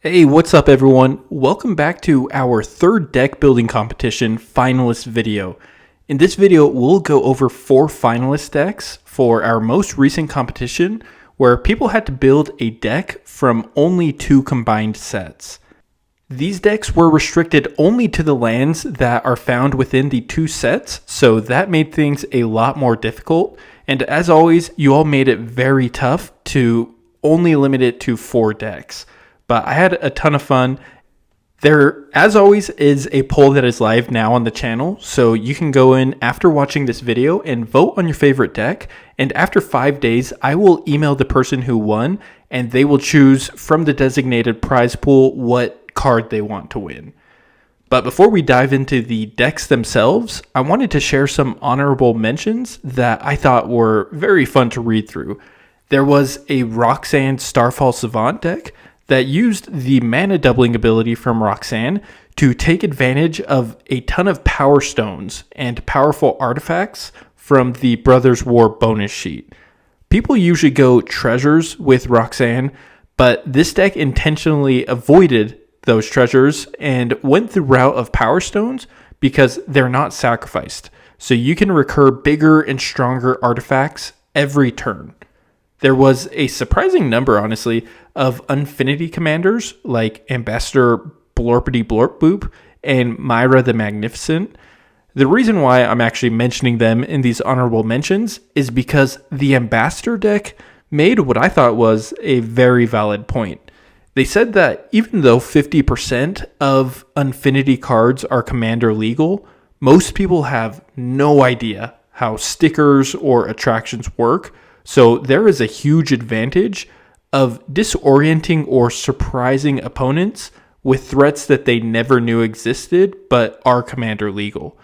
Hey, what's up everyone? Welcome back to our third deck building competition finalist video. In this video, we'll go over 4 finalist decks for our most recent competition where people had to build a deck from only 2 combined sets. These decks were restricted only to the lands that are found within the 2 sets, so that made things a lot more difficult. And as always, you all made it very tough to only limit it to 4 decks. But I had a ton of fun. There, as always, is a poll that is live now on the channel, so you can go in after watching this video and vote on your favorite deck, and after 5 days, I will email the person who won, and they will choose from the designated prize pool what card they want to win. But before we dive into the decks themselves, I wanted to share some honorable mentions that I thought were very fun to read through. There was a Roxanne Starfall Savant deck that used the mana doubling ability from Roxanne to take advantage of a ton of power stones and powerful artifacts from the Brothers War bonus sheet. People usually go treasures with Roxanne, but this deck intentionally avoided those treasures and went the route of power stones because they're not sacrificed. So you can recur bigger and stronger artifacts every turn. There was a surprising number, honestly, of Unfinity commanders like Ambassador Blorpity Blorp Boop and Myra the Magnificent. The reason why I'm actually mentioning them in these honorable mentions is because the Ambassador deck made what I thought was a very valid point. They said that even though 50% of Unfinity cards are commander legal, most people have no idea how stickers or attractions work. So there is a huge advantage of disorienting or surprising opponents with threats that they never knew existed but are commander legal.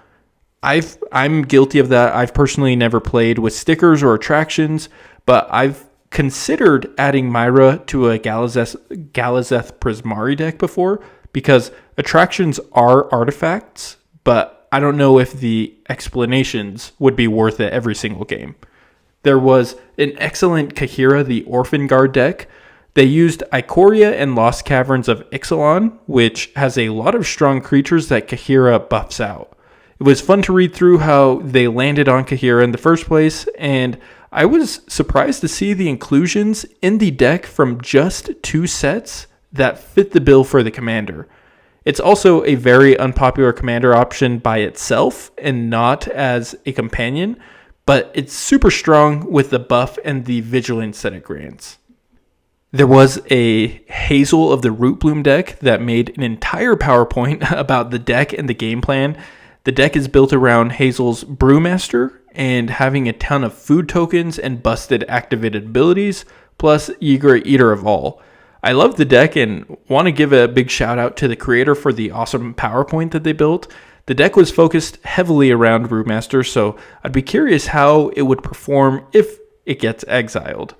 I'm guilty of that. I've personally never played with stickers or attractions, but I've considered adding Myra to a Galazeth Prismari deck before because attractions are artifacts, but I don't know if the explanations would be worth it every single game. There was an excellent Kahira the Orphan Guard deck. They used Ikoria and Lost Caverns of Ixalan, which has a lot of strong creatures that Kahira buffs out. It was fun to read through how they landed on Kahira in the first place, and I was surprised to see the inclusions in the deck from just 2 sets that fit the bill for the commander. It's also a very unpopular commander option by itself and not as a companion, but it's super strong with the buff and the vigilance that it grants. There was a Hazel of the Root Bloom deck that made an entire PowerPoint about the deck and the game plan. The deck is built around Hazel's Brewmaster and having a ton of food tokens and busted activated abilities, plus Ygritte Eater of All. I love the deck and want to give a big shout out to the creator for the awesome PowerPoint that they built. The deck was focused heavily around Brewmaster, so I'd be curious how it would perform if it gets exiled.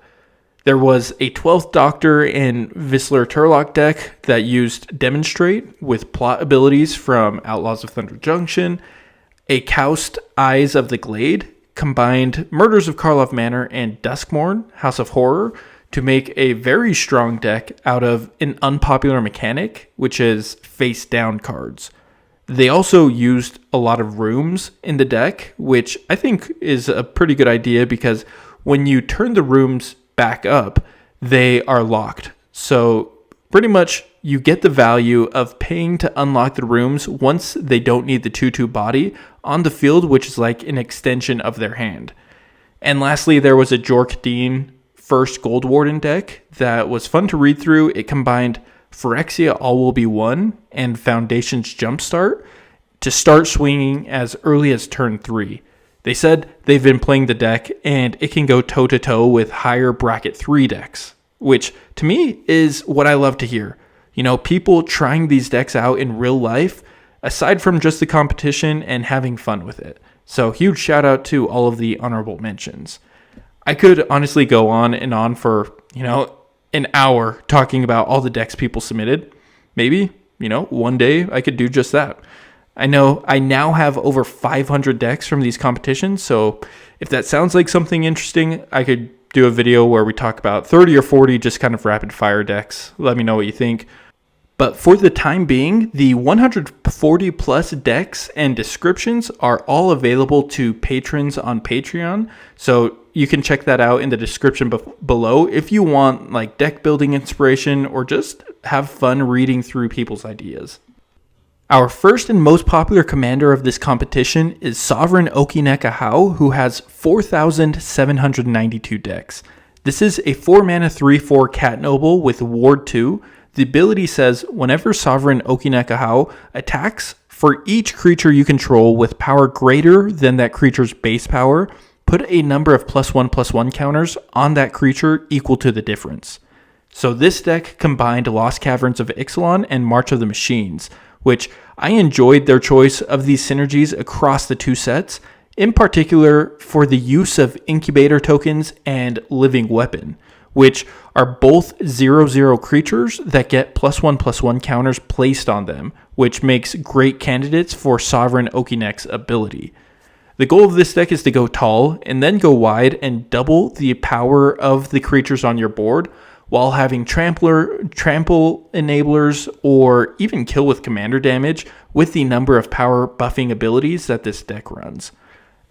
There was a 12th Doctor and Visler Turlock deck that used Demonstrate with plot abilities from Outlaws of Thunder Junction. A Koust Eyes of the Glade combined Murders of Karlov Manor and Duskmourn, House of Horror, to make a very strong deck out of an unpopular mechanic, which is face down cards. They also used a lot of rooms in the deck, which I think is a pretty good idea because when you turn the rooms back up, they are locked. So pretty much you get the value of paying to unlock the rooms once they don't need the 2/2 body on the field, which is like an extension of their hand. And lastly, there was a Jork Dean first Gold Warden deck that was fun to read through. It combined Phyrexia All Will Be One and Foundation's Jumpstart to start swinging as early as turn 3. They said they've been playing the deck and it can go toe-to-toe with higher bracket 3 decks, which to me is what I love to hear. You know, people trying these decks out in real life, aside from just the competition and having fun with it. So huge shout out to all of the honorable mentions. I could honestly go on and on for, an hour talking about all the decks people submitted. Maybe, one day I could do just that. I know I now have over 500 decks from these competitions, so if that sounds like something interesting, I could do a video where we talk about 30 or 40 just kind of rapid fire decks. Let me know what you think. But for the time being, the 140 plus decks and descriptions are all available to patrons on Patreon. So you can check that out in the description below if you want like deck building inspiration or just have fun reading through people's ideas. Our first and most popular commander of this competition is Sovereign Okinec Ahau, who has 4,792 decks. This is a 4-mana 3/4 Cat Noble with Ward 2. The ability says, whenever Sovereign Okinec Ahau attacks, for each creature you control with power greater than that creature's base power, put a number of +1/+1 counters on that creature equal to the difference. So this deck combined Lost Caverns of Ixalan and March of the Machines, which I enjoyed their choice of these synergies across the two sets, in particular for the use of Incubator tokens and Living Weapon, which are both 0/0 creatures that get +1/+1 counters placed on them, which makes great candidates for Sovereign Okinec's ability. The goal of this deck is to go tall and then go wide and double the power of the creatures on your board while having trample enablers or even kill with commander damage with the number of power buffing abilities that this deck runs.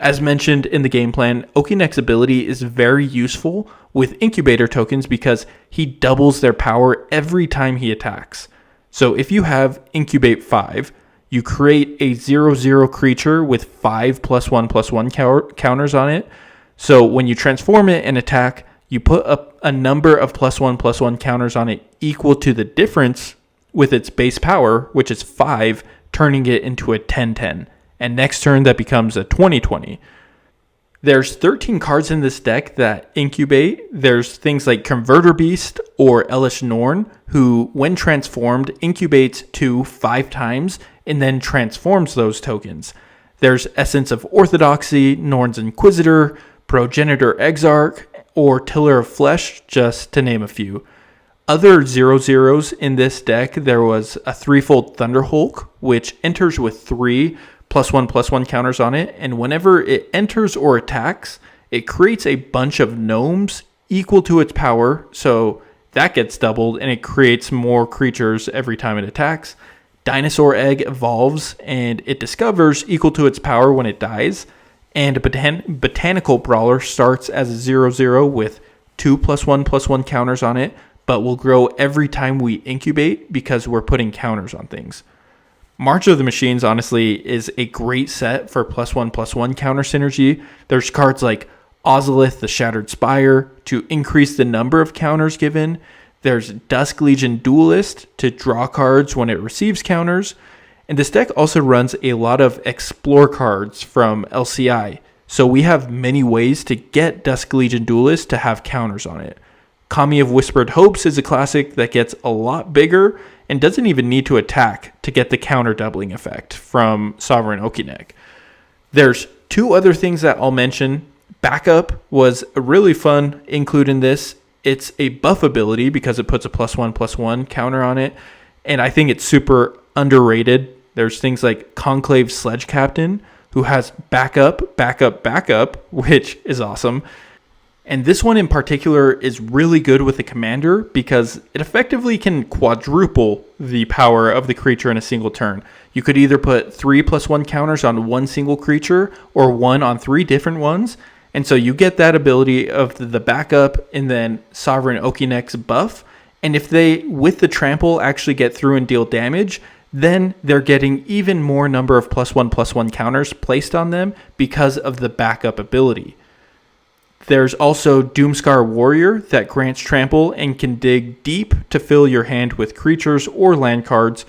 As mentioned in the game plan, Okinec's ability is very useful with Incubator tokens because he doubles their power every time he attacks. So if you have Incubate 5, you create a 0/0 creature with 5 +1/+1 counters on it. So when you transform it and attack, you put up a number of +1/+1 counters on it equal to the difference with its base power, which is 5, turning it into a 10/10. And next turn that becomes a 20/20. There's 13 cards in this deck that incubate. There's things like Converter Beast or Elish Norn, who when transformed incubates 2 5 times and then transforms those tokens. There's Essence of Orthodoxy, Norn's Inquisitor, Progenitor Exarch, or Tiller of Flesh, just to name a few. Other 0/0s in this deck, there was a 3-fold Thunderhulk, which enters with 3 +1/+1 counters on it, and whenever it enters or attacks, it creates a bunch of gnomes equal to its power, so that gets doubled, and it creates more creatures every time it attacks. Dinosaur Egg evolves, and it discovers equal to its power when it dies, and Botanical Brawler starts as a 0/0 with 2 +1/+1 counters on it, but will grow every time we incubate because we're putting counters on things. March of the Machines, honestly, is a great set for +1/+1 counter synergy. There's cards like Ozolith, the Shattered Spire, to increase the number of counters given. There's Dusk Legion Duelist to draw cards when it receives counters. And this deck also runs a lot of Explore cards from LCI. So we have many ways to get Dusk Legion Duelist to have counters on it. Kami of Whispered Hopes is a classic that gets a lot bigger and doesn't even need to attack to get the counter doubling effect from Sovereign Okinec. There's 2 other things that I'll mention. Backup was a really fun include in this. It's a buff ability because it puts a +1/+1 counter on it, and I think it's super underrated. There's things like Conclave Sledge Captain, who has backup, which is awesome. And this one in particular is really good with the commander because it effectively can quadruple the power of the creature in a single turn. You could either put 3 +1 counters on one single creature or 1 on 3 different ones. And so you get that ability of the backup and then Sovereign Okinec's buff. And if they, with the trample, actually get through and deal damage, then they're getting even more number of +1/+1 counters placed on them because of the backup ability. There's also Doomscar Warrior that grants trample and can dig deep to fill your hand with creatures or land cards.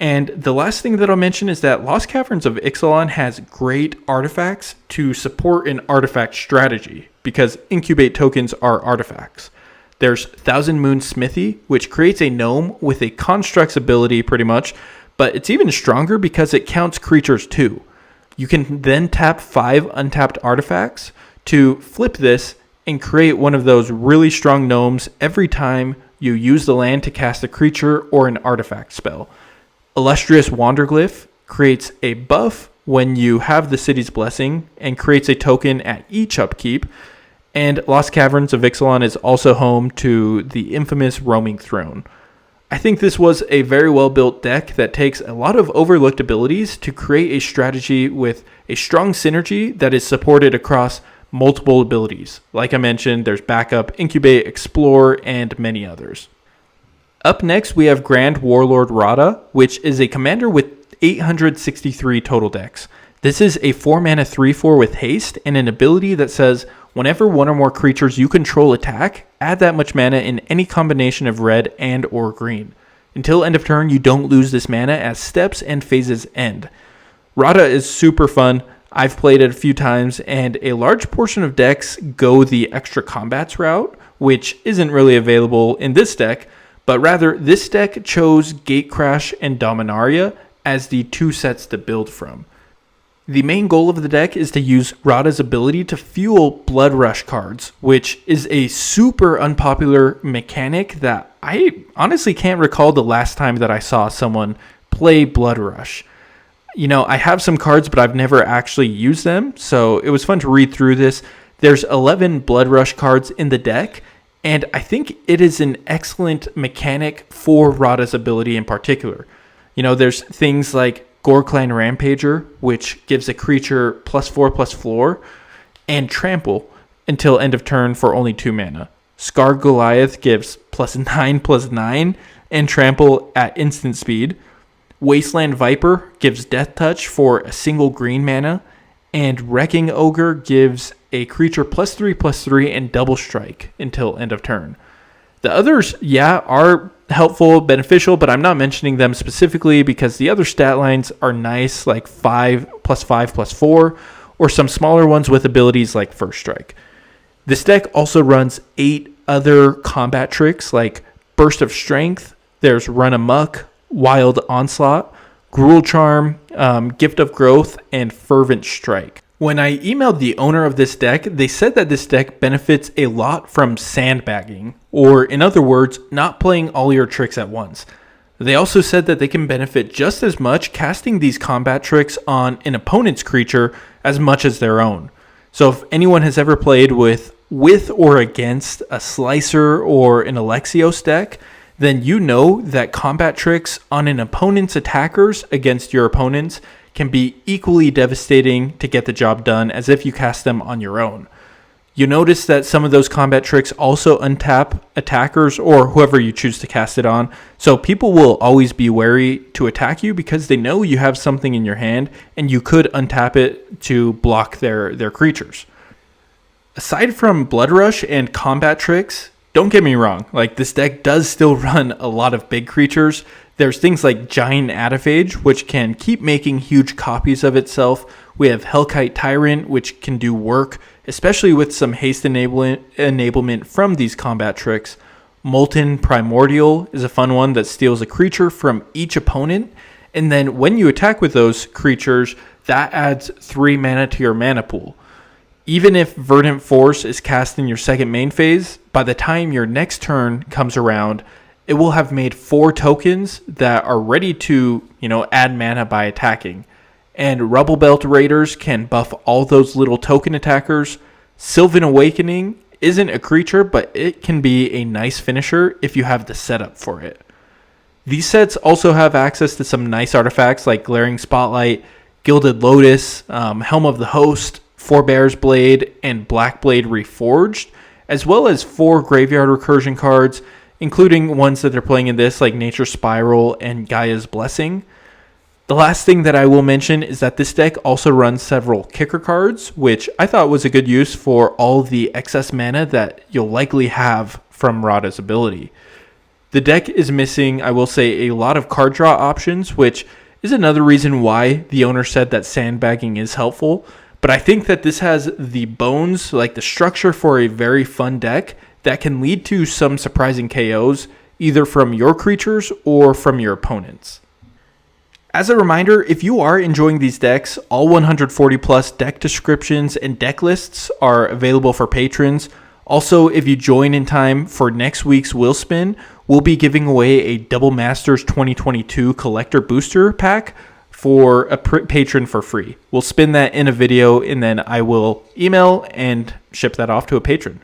And the last thing that I'll mention is that Lost Caverns of Ixalan has great artifacts to support an artifact strategy because incubate tokens are artifacts. There's Thousand Moon Smithy, which creates a gnome with a construct's ability pretty much, but it's even stronger because it counts creatures too. You can then tap 5 untapped artifacts to flip this and create one of those really strong gnomes every time you use the land to cast a creature or an artifact spell. Illustrious Wanderglyph creates a buff when you have the City's Blessing and creates a token at each upkeep. And Lost Caverns of Ixalan is also home to the infamous Roaming Throne. I think this was a very well built deck that takes a lot of overlooked abilities to create a strategy with a strong synergy that is supported across multiple abilities. Like I mentioned, there's Backup, Incubate, Explore, and many others. Up next, we have Grand Warlord Radha, which is a commander with 863 total decks. This is a 4-mana 3/4 with haste and an ability that says whenever one or more creatures you control attack, add that much mana in any combination of red and or green. Until end of turn, you don't lose this mana as steps and phases end. Radha is super fun. I've played it a few times, and a large portion of decks go the extra combats route, which isn't really available in this deck, but rather this deck chose Gatecrash and Dominaria as the two sets to build from. The main goal of the deck is to use Radha's ability to fuel Blood Rush cards, which is a super unpopular mechanic that I honestly can't recall the last time that I saw someone play Blood Rush. You know, I have some cards, but I've never actually used them, so it was fun to read through this. There's 11 Blood Rush cards in the deck, and I think it is an excellent mechanic for Radha's ability in particular. You know, there's things like Goreclan Rampager, which gives a creature +4/+4, and Trample until end of turn for only 2 mana. Scar Goliath gives +9/+9 and Trample at instant speed. Wasteland Viper gives Death Touch for a single green mana, and Wrecking Ogre gives a creature +3/+3 and double strike until end of turn. The others, are helpful, beneficial, but I'm not mentioning them specifically because the other stat lines are nice, like 5/5/4, or some smaller ones with abilities like First Strike. This deck also runs 8 other combat tricks like Burst of Strength, there's Run Amok, Wild Onslaught, Gruel Charm, Gift of Growth, and Fervent Strike. When I emailed the owner of this deck, they said that this deck benefits a lot from sandbagging, or in other words, not playing all your tricks at once. They also said that they can benefit just as much casting these combat tricks on an opponent's creature as much as their own. So if anyone has ever played with or against a Slicer or an Alexios deck, then you know that combat tricks on an opponent's attackers against your opponents can be equally devastating to get the job done as if you cast them on your own. You notice that some of those combat tricks also untap attackers or whoever you choose to cast it on, so people will always be wary to attack you because they know you have something in your hand and you could untap it to block their creatures. Aside from Blood Rush and combat tricks, don't get me wrong, like this deck does still run a lot of big creatures. There's things like Giant Ataphage, which can keep making huge copies of itself. We have Hellkite Tyrant, which can do work, especially with some haste enablement from these combat tricks. Molten Primordial is a fun one that steals a creature from each opponent, and then when you attack with those creatures, that adds 3 mana to your mana pool. Even if Verdant Force is cast in your second main phase, by the time your next turn comes around, it will have made 4 tokens that are ready to, add mana by attacking. And Rubble Belt Raiders can buff all those little token attackers. Sylvan Awakening isn't a creature, but it can be a nice finisher if you have the setup for it. These sets also have access to some nice artifacts like Glaring Spotlight, Gilded Lotus, Helm of the Host, Forebear's Blade, and Black Blade Reforged, as well as 4 Graveyard Recursion cards, including ones that they're playing in this like Nature's Spiral and Gaia's Blessing. The last thing that I will mention is that this deck also runs several kicker cards, which I thought was a good use for all the excess mana that you'll likely have from Radha's ability. The deck is missing, I will say, a lot of card draw options, which is another reason why the owner said that sandbagging is helpful. But I think that this has the bones, like the structure for a very fun deck that can lead to some surprising KOs, either from your creatures or from your opponents. As a reminder, if you are enjoying these decks, all 140 plus deck descriptions and deck lists are available for patrons. Also, if you join in time for next week's Will Spin, we'll be giving away a Double Masters 2022 Collector Booster Pack for a patron for free. We'll spin that in a video and then I will email and ship that off to a patron.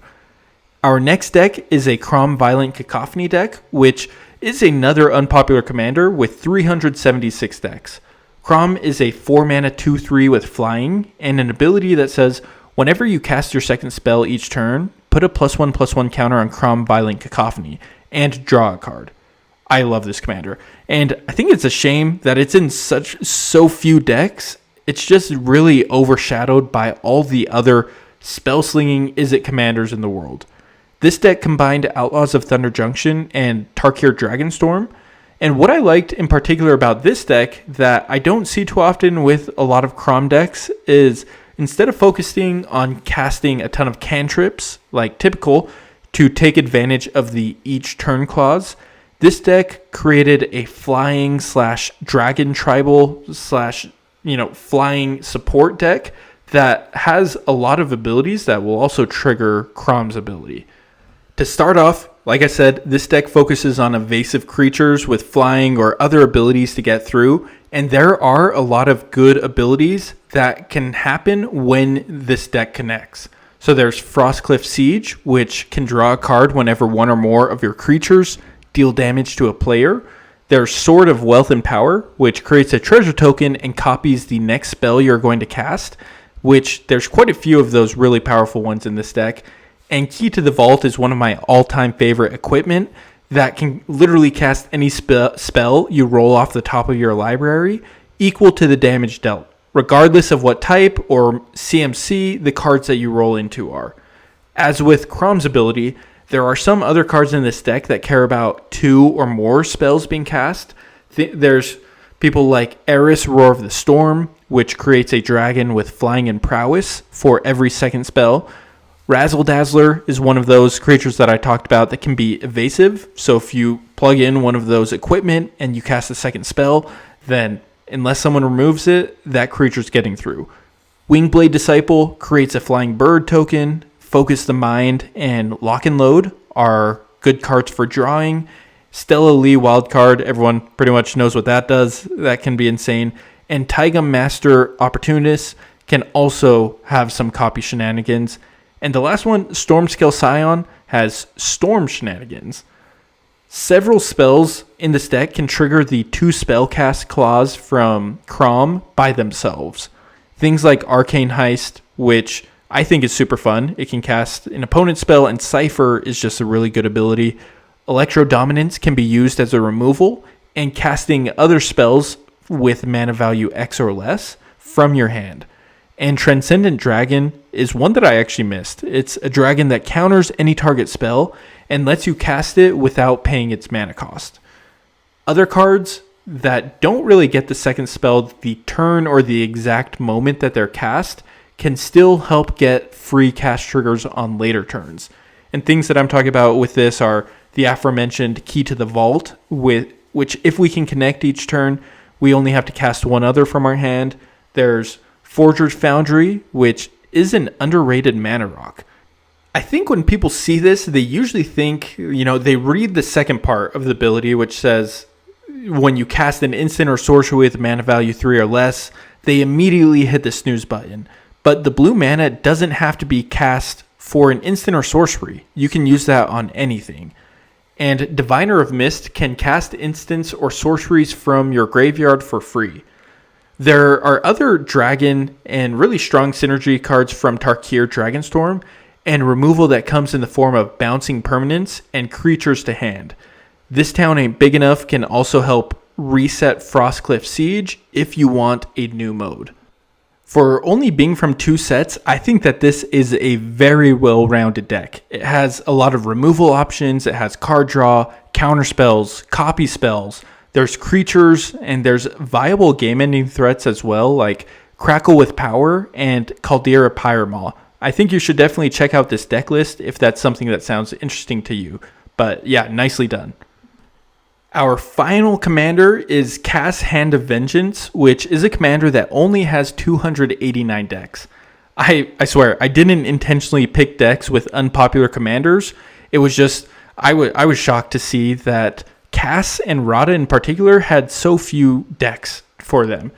Our next deck is a Kraum Violent Cacophony deck, which is another unpopular commander with 376 decks. Kraum is a 4-mana 2/3 with flying, and an ability that says, whenever you cast your second spell each turn, put a +1/+1 counter on Kraum Violent Cacophony, and draw a card. I love this commander, and I think it's a shame that it's in so few decks. It's just really overshadowed by all the other spell-slinging Izzet commanders in the world. This deck combined Outlaws of Thunder Junction and Tarkir Dragonstorm, and what I liked in particular about this deck that I don't see too often with a lot of Kraum decks is instead of focusing on casting a ton of cantrips, like typical, to take advantage of the each turn clause, this deck created a flying / dragon tribal / flying support deck that has a lot of abilities that will also trigger Kraum's ability. To start off, like I said, this deck focuses on evasive creatures with flying or other abilities to get through, and there are a lot of good abilities that can happen when this deck connects. So there's Frostcliff Siege, which can draw a card whenever one or more of your creatures deal damage to a player. There's Sword of Wealth and Power, which creates a treasure token and copies the next spell you're going to cast, which there's quite a few of those really powerful ones in this deck. And Key to the Vault is one of my all-time favorite equipment that can literally cast any spell you roll off the top of your library equal to the damage dealt, regardless of what type or CMC the cards that you roll into are. As with Kraum's ability, there are some other cards in this deck that care about 2 or more spells being cast. There's people like Eris, Roar of the Storm, which creates a dragon with flying and prowess for every second spell. Razzle Dazzler is one of those creatures that I talked about that can be evasive. So if you plug in one of those equipment and you cast a second spell, then unless someone removes it, that creature's getting through. Wingblade Disciple creates a flying bird token. Focus the Mind and Lock and Load are good cards for drawing. Stella Lee Wildcard, everyone pretty much knows what that does. That can be insane. And Taigam Master Opportunist can also have some copy shenanigans. And the last one, Stormscale Scion, has Storm Shenanigans. Several spells in this deck can trigger the 2 spellcast clause from Kraum by themselves. Things like Arcane Heist, which I think is super fun. It can cast an opponent spell, and Cypher is just a really good ability. Electro Dominance can be used as a removal, and casting other spells with mana value X or less from your hand. And Transcendent Dragon is one that I actually missed. It's a dragon that counters any target spell and lets you cast it without paying its mana cost. Other cards that don't really get the second spell the turn or the exact moment that they're cast can still help get free cast triggers on later turns. And things that I'm talking about with this are the aforementioned Key to the Vault, which if we can connect each turn, we only have to cast one other from our hand. There's Forger's Foundry, which is an underrated mana rock. I think when people see this, they usually think, they read the second part of the ability, which says when you cast an instant or sorcery with mana value 3 or less, they immediately hit the snooze button. But the blue mana doesn't have to be cast for an instant or sorcery. You can use that on anything. And Diviner of Mist can cast instants or sorceries from your graveyard for free. There are other dragon and really strong synergy cards from Tarkir Dragonstorm and removal that comes in the form of bouncing permanents and creatures to hand. This Town Ain't Big Enough can also help reset Frostcliff Siege if you want a new mode. For only being from 2 sets, I think that this is a very well-rounded deck. It has a lot of removal options, it has card draw, counter spells, copy spells, there's creatures, and there's viable game-ending threats as well, like Crackle with Power and Caldera Pyramaw. I think you should definitely check out this deck list if that's something that sounds interesting to you. But yeah, nicely done. Our final commander is Cass Hand of Vengeance, which is a commander that only has 289 decks. I swear, I didn't intentionally pick decks with unpopular commanders. It was just, I was shocked to see that Cass and Radha in particular had so few decks for them.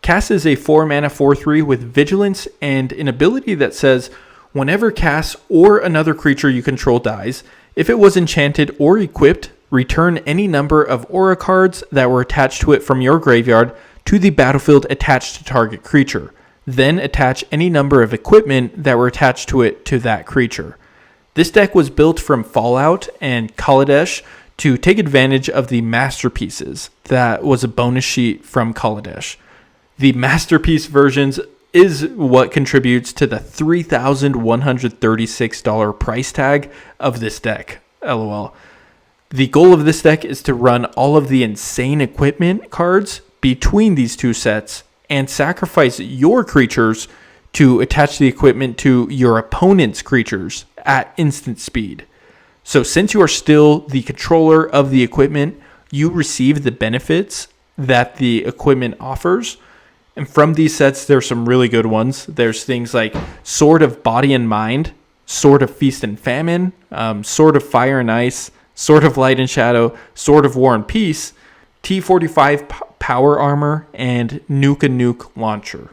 Cass is a 4-mana 4/3 with Vigilance and an ability that says, whenever Cass or another creature you control dies, if it was enchanted or equipped, Return any number of aura cards that were attached to it from your graveyard to the battlefield attached to target creature. Then attach any number of equipment that were attached to it to that creature. This deck was built from Fallout and Kaladesh to take advantage of the Masterpieces. That was a bonus sheet from Kaladesh. The Masterpiece versions is what contributes to the $3,136 price tag of this deck. LOL. The goal of this deck is to run all of the insane equipment cards between these two sets and sacrifice your creatures to attach the equipment to your opponent's creatures at instant speed. So since you are still the controller of the equipment, you receive the benefits that the equipment offers. And from these sets, there's some really good ones. There's things like Sword of Body and Mind, Sword of Feast and Famine, Sword of Fire and Ice, Sword of Light and Shadow, Sword of War and Peace, T45 Power Armor, and Nuke a Nuke Launcher.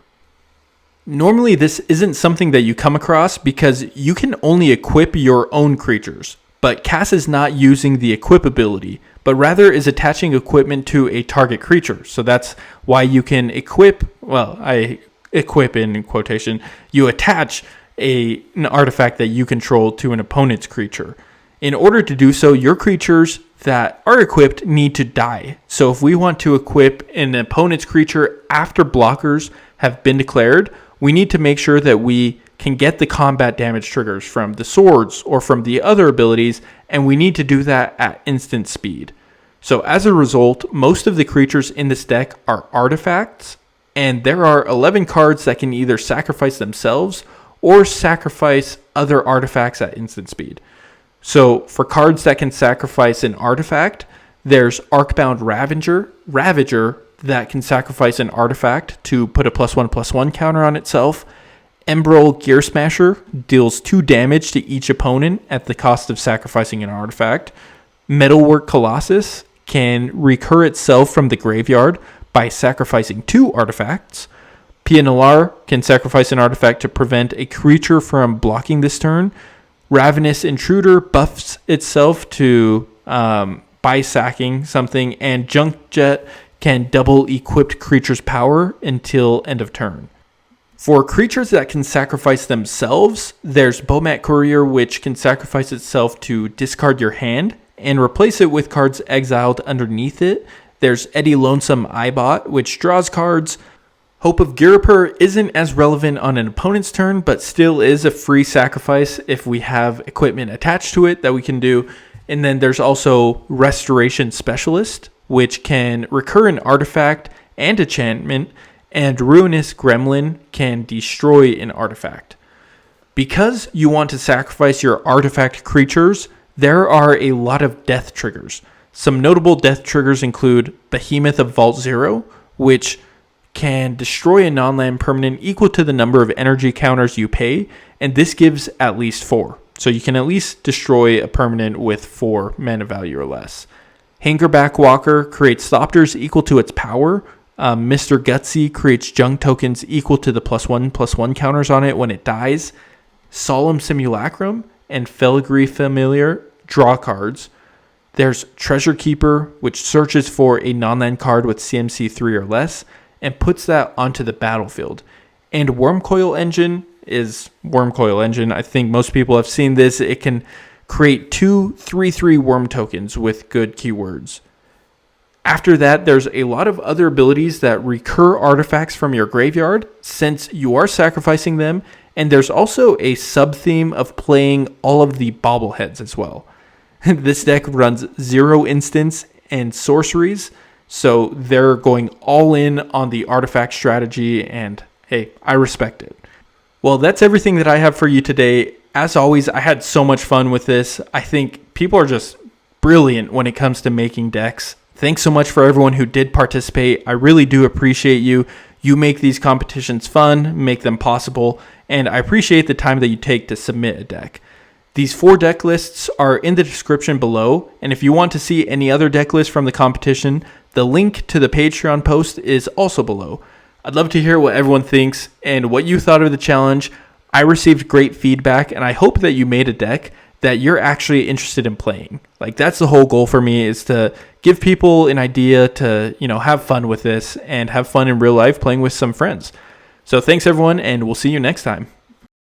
Normally, this isn't something that you come across because you can only equip your own creatures. But Cass is not using the equip ability, but rather is attaching equipment to a target creature. So that's why you can equip, well, I equip in quotation, you attach an artifact that you control to an opponent's creature. In order to do so, your creatures that are equipped need to die. So if we want to equip an opponent's creature after blockers have been declared, we need to make sure that we can get the combat damage triggers from the swords or from the other abilities, and we need to do that at instant speed. So as a result, most of the creatures in this deck are artifacts, and there are 11 cards that can either sacrifice themselves or sacrifice other artifacts at instant speed. So for cards that can sacrifice an artifact, there's Arcbound Ravager that can sacrifice an artifact to put a +1/+1 counter on itself. Emerald Gear Smasher deals 2 damage to each opponent at the cost of sacrificing an artifact. Metalwork Colossus can recur itself from the graveyard by sacrificing 2 artifacts. Pianalar can sacrifice an artifact to prevent a creature from blocking this turn. Ravenous Intruder buffs itself to by sacking something, and Junk Jet can double equipped creature's power until end of turn. For creatures that can sacrifice themselves, there's Bomat Courier, which can sacrifice itself to discard your hand and replace it with cards exiled underneath it. There's Eddie Lonesome Eyebot, which draws cards. Hope of Girapur isn't as relevant on an opponent's turn, but still is a free sacrifice if we have equipment attached to it that we can do. And then there's also Restoration Specialist, which can recur an artifact and enchantment, and Ruinous Gremlin can destroy an artifact. Because you want to sacrifice your artifact creatures, there are a lot of death triggers. Some notable death triggers include Behemoth of Vault Zero, which can destroy a non-land permanent equal to the number of energy counters you pay, and this gives at least 4. So you can at least destroy a permanent with 4 mana value or less. Hangerback Walker creates Thopters equal to its power. Mr. Gutsy creates junk tokens equal to the +1/+1 counters on it when it dies. Solemn Simulacrum and Filigree Familiar draw cards. There's Treasure Keeper, which searches for a non-land card with CMC 3 or less and puts that onto the battlefield. And Wormcoil Engine is Wormcoil Engine. I think most people have seen this. It can create 2 3/3 worm tokens with good keywords. After that, there's a lot of other abilities that recur artifacts from your graveyard since you are sacrificing them, and there's also a sub-theme of playing all of the bobbleheads as well. This deck runs 0 instants and sorceries, so they're going all in on the artifact strategy, and hey, I respect it. Well, that's everything that I have for you today. As always, I had so much fun with this. I think people are just brilliant when it comes to making decks. Thanks so much for everyone who did participate. I really do appreciate you. You make these competitions fun, make them possible, and I appreciate the time that you take to submit a deck. These 4 deck lists are in the description below, and if you want to see any other deck lists from the competition, the link to the Patreon post is also below. I'd love to hear what everyone thinks and what you thought of the challenge. I received great feedback, and I hope that you made a deck that you're actually interested in playing. Like, that's the whole goal for me, is to give people an idea to, have fun with this and have fun in real life playing with some friends. So thanks everyone, and we'll see you next time.